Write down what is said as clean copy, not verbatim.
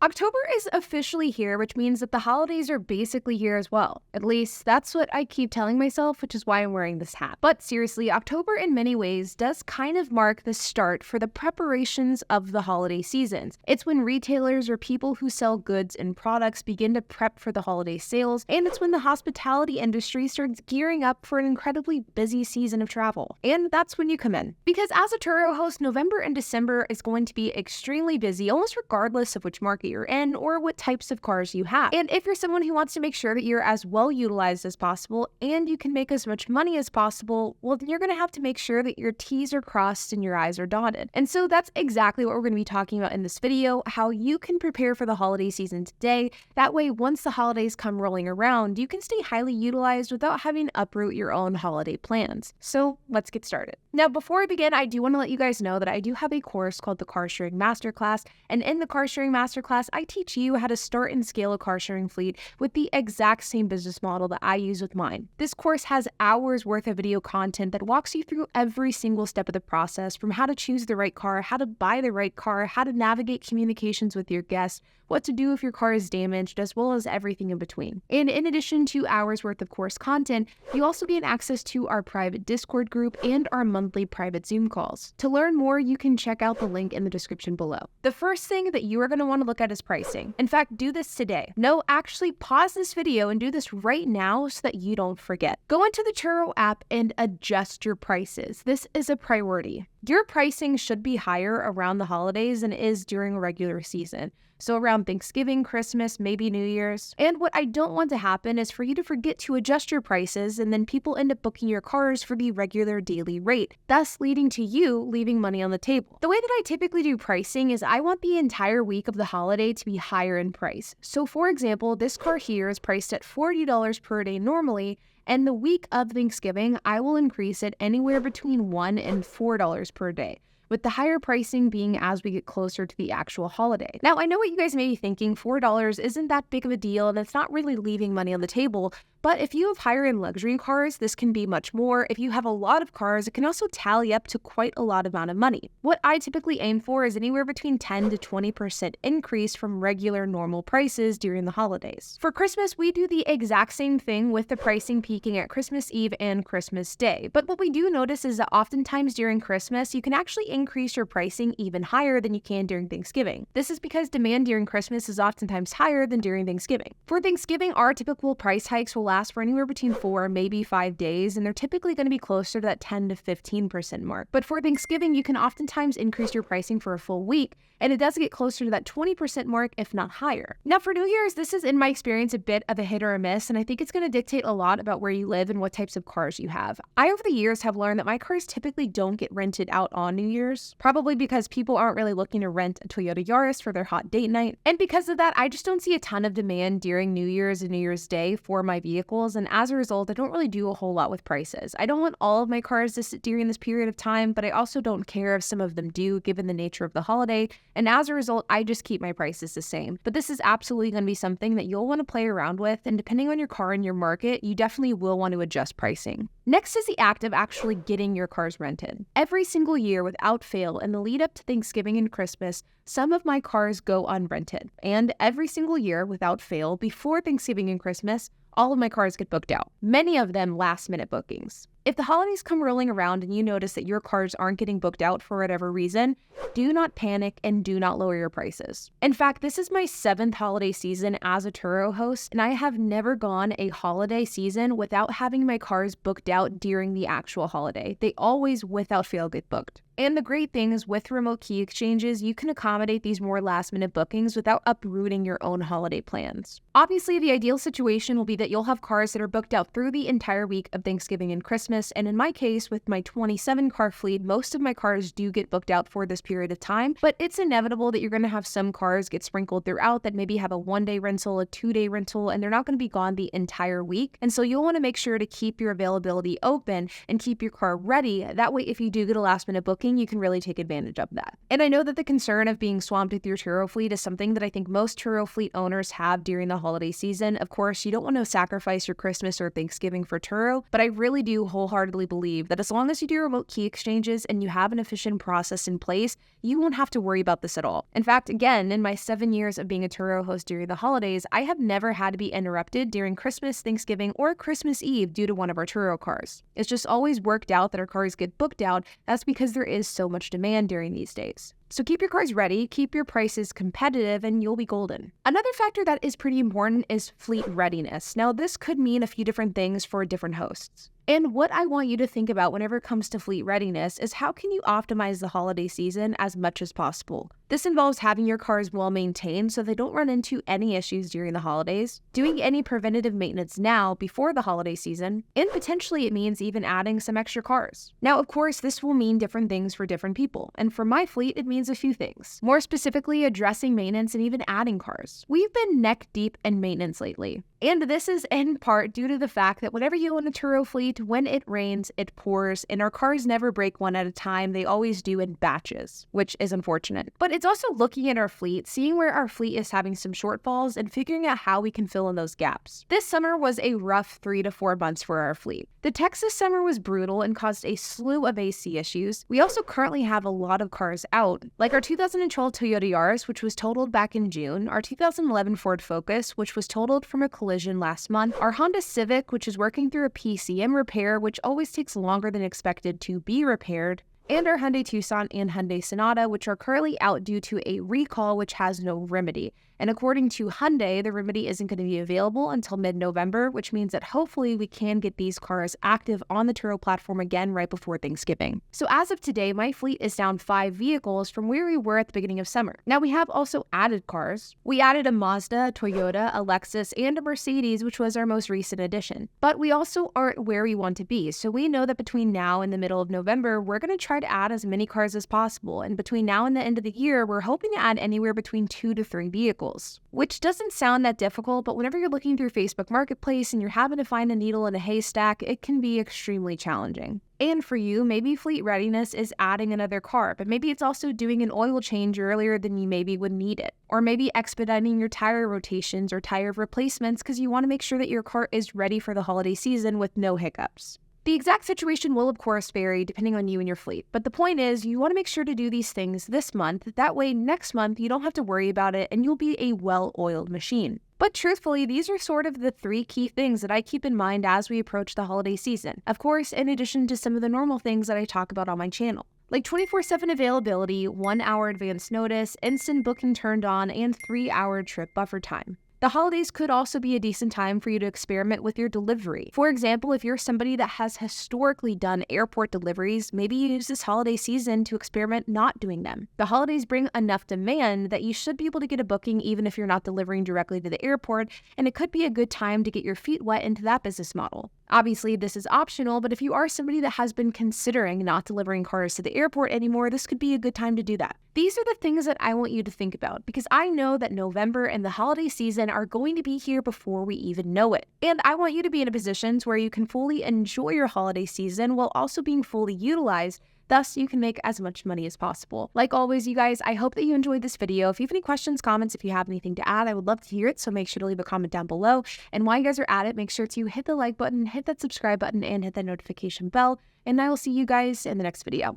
October is officially here, which means that the holidays are basically here as well. At least that's what I keep telling myself, which is why I'm wearing this hat. But seriously, October in many ways does kind of mark the start for the preparations of the holiday seasons. It's when retailers or people who sell goods and products begin to prep for the holiday sales, and it's when the hospitality industry starts gearing up for an incredibly busy season of travel. And that's when you come in. Because as a Turo host, November and December is going to be extremely busy, almost regardless of which market you're in or what types of cars you have. And if you're someone who wants to make sure that you're as well utilized as possible and you can make as much money as possible, well, then you're going to have to make sure that your T's are crossed and your I's are dotted. And so that's exactly what we're going to be talking about in this video, how you can prepare for the holiday season today. That way, once the holidays come rolling around, you can stay highly utilized without having to uproot your own holiday plans. So let's get started. Now, before I begin, I do want to let you guys know that I do have a course called the Sharing Masterclass, and in the Sharing Masterclass, I teach you how to start and scale a car sharing fleet with the exact same business model that I use with mine. This course has hours worth of video content that walks you through every single step of the process, from how to choose the right car, how to buy the right car, how to navigate communications with your guests, what to do if your car is damaged, as well as everything in between. And in addition to hours worth of course content, you also gain access to our private Discord group and our monthly private Zoom calls. To learn more, you can check out the link in the description below. The first thing that you are going to want to look at is pricing. In fact, do this today. No, actually pause this video and do this right now so that you don't forget. Go into the Turo app and adjust your prices. This is a priority. Your pricing should be higher around the holidays than it is during a regular season. So around Thanksgiving, Christmas, maybe New Year's. And what I don't want to happen is for you to forget to adjust your prices and then people end up booking your cars for the regular daily rate, thus leading to you leaving money on the table. The way that I typically do pricing is I want the entire week of the holiday to be higher in price. So for example, this car here is priced at $40 per day normally, and the week of Thanksgiving, I will increase it anywhere between $1 and $4 per day, with the higher pricing being as we get closer to the actual holiday. Now, I know what you guys may be thinking, $4 isn't that big of a deal and it's not really leaving money on the table, but if you have higher-end luxury cars, this can be much more. If you have a lot of cars, it can also tally up to quite a lot amount of money. What I typically aim for is anywhere between 10 to 20% increase from regular normal prices during the holidays. For Christmas, we do the exact same thing with the pricing peaking at Christmas Eve and Christmas Day. But what we do notice is that oftentimes during Christmas, you can actually increase your pricing even higher than you can during Thanksgiving. This is because demand during Christmas is oftentimes higher than during Thanksgiving. For Thanksgiving, our typical price hikes will last for anywhere between 4, maybe 5 days, and they're typically going to be closer to that 10 to 15% mark. But for Thanksgiving, you can oftentimes increase your pricing for a full week, and it does get closer to that 20% mark, if not higher. Now for New Year's, this is in my experience a bit of a hit or a miss, and I think it's going to dictate a lot about where you live and what types of cars you have. I, over the years, have learned that my cars typically don't get rented out on New Year's, probably because people aren't really looking to rent a Toyota Yaris for their hot date night. And because of that, I just don't see a ton of demand during New Year's and New Year's Day for my vehicles, and as a result, I don't really do a whole lot with prices. I don't want all of my cars to sit during this period of time, but I also don't care if some of them do, given the nature of the holiday, and as a result, I just keep my prices the same. But this is absolutely going to be something that you'll want to play around with, and depending on your car and your market, you definitely will want to adjust pricing. Next is the act of actually getting your cars rented. Every single year, without fail, in the lead up to Thanksgiving and Christmas, some of my cars go unrented. And every single year, without fail, before Thanksgiving and Christmas, all of my cars get booked out, many of them last-minute bookings. If the holidays come rolling around and you notice that your cars aren't getting booked out for whatever reason, do not panic and do not lower your prices. In fact, this is my 7th holiday season as a Turo host, and I have never gone a holiday season without having my cars booked out during the actual holiday. They always, without fail, get booked. And the great thing is with remote key exchanges, you can accommodate these more last-minute bookings without uprooting your own holiday plans. Obviously, the ideal situation will be that you'll have cars that are booked out through the entire week of Thanksgiving and Christmas, and in my case, with my 27 car fleet, most of my cars do get booked out for this period of time, but it's inevitable that you're going to have some cars get sprinkled throughout that maybe have a 1-day rental, a 2-day rental, and they're not going to be gone the entire week. And so you'll want to make sure to keep your availability open and keep your car ready. That way, if you do get a last-minute booking, you can really take advantage of that. And I know that the concern of being swamped with your Turo fleet is something that I think most Turo fleet owners have during the holiday season. Of course, you don't want to sacrifice your Christmas or Thanksgiving for Turo, but I really do wholeheartedly wholeheartedly believe that as long as you do remote key exchanges and you have an efficient process in place, you won't have to worry about this at all. In fact, again, in my 7 years of being a Turo host during the holidays, I have never had to be interrupted during Christmas, Thanksgiving, or Christmas Eve due to one of our Turo cars. It's just always worked out that our cars get booked out. That's because there is so much demand during these days. So keep your cars ready, keep your prices competitive, and you'll be golden. Another factor that is pretty important is fleet readiness. Now, this could mean a few different things for different hosts. And what I want you to think about whenever it comes to fleet readiness is how can you optimize the holiday season as much as possible? This involves having your cars well maintained so they don't run into any issues during the holidays, doing any preventative maintenance now before the holiday season, and potentially it means even adding some extra cars. Now, of course, this will mean different things for different people, and for my fleet, it means a few things. More specifically, addressing maintenance and even adding cars. We've been neck deep in maintenance lately. And this is in part due to the fact that whenever you own a Turo fleet, when it rains, it pours, and our cars never break one at a time. They always do in batches, which is unfortunate. But it's also looking at our fleet, seeing where our fleet is having some shortfalls, and figuring out how we can fill in those gaps. This summer was a rough 3 to 4 months for our fleet. The Texas summer was brutal and caused a slew of AC issues. We also currently have a lot of cars out, like our 2012 Toyota Yaris, which was totaled back in June, our 2011 Ford Focus, which was totaled from a collision last month, our Honda Civic, which is working through a PCM repair, which always takes longer than expected to be repaired, and our Hyundai Tucson and Hyundai Sonata, which are currently out due to a recall which has no remedy. And according to Hyundai, the remedy isn't going to be available until mid-November, which means that hopefully we can get these cars active on the Turo platform again right before Thanksgiving. So as of today, my fleet is down 5 vehicles from where we were at the beginning of summer. Now we have also added cars. We added a Mazda, a Toyota, a Lexus, and a Mercedes, which was our most recent addition. But we also aren't where we want to be. So we know that between now and the middle of November, we're going to try to add as many cars as possible. And between now and the end of the year, we're hoping to add anywhere between 2 to 3 vehicles. Which doesn't sound that difficult, but whenever you're looking through Facebook Marketplace and you're having to find a needle in a haystack, it can be extremely challenging. And for you, maybe fleet readiness is adding another car, but maybe it's also doing an oil change earlier than you maybe would need it. Or maybe expediting your tire rotations or tire replacements because you want to make sure that your car is ready for the holiday season with no hiccups. The exact situation will, of course, vary depending on you and your fleet, but the point is you want to make sure to do these things this month. That way, next month, you don't have to worry about it and you'll be a well-oiled machine. But truthfully, these are sort of the 3 key things that I keep in mind as we approach the holiday season. Of course, in addition to some of the normal things that I talk about on my channel, like 24/7 availability, 1 hour advance notice, instant booking turned on, and 3-hour trip buffer time. The holidays could also be a decent time for you to experiment with your delivery. For example, if you're somebody that has historically done airport deliveries, maybe you use this holiday season to experiment not doing them. The holidays bring enough demand that you should be able to get a booking even if you're not delivering directly to the airport, and it could be a good time to get your feet wet into that business model. Obviously, this is optional, but if you are somebody that has been considering not delivering cars to the airport anymore, this could be a good time to do that. These are the things that I want you to think about because I know that November and the holiday season are going to be here before we even know it. And I want you to be in a position where you can fully enjoy your holiday season while also being fully utilized. Thus, you can make as much money as possible. Like always, you guys, I hope that you enjoyed this video. If you have any questions, comments, if you have anything to add, I would love to hear it. So make sure to leave a comment down below. And while you guys are at it, make sure to hit the like button, hit that subscribe button, and hit that notification bell. And I will see you guys in the next video.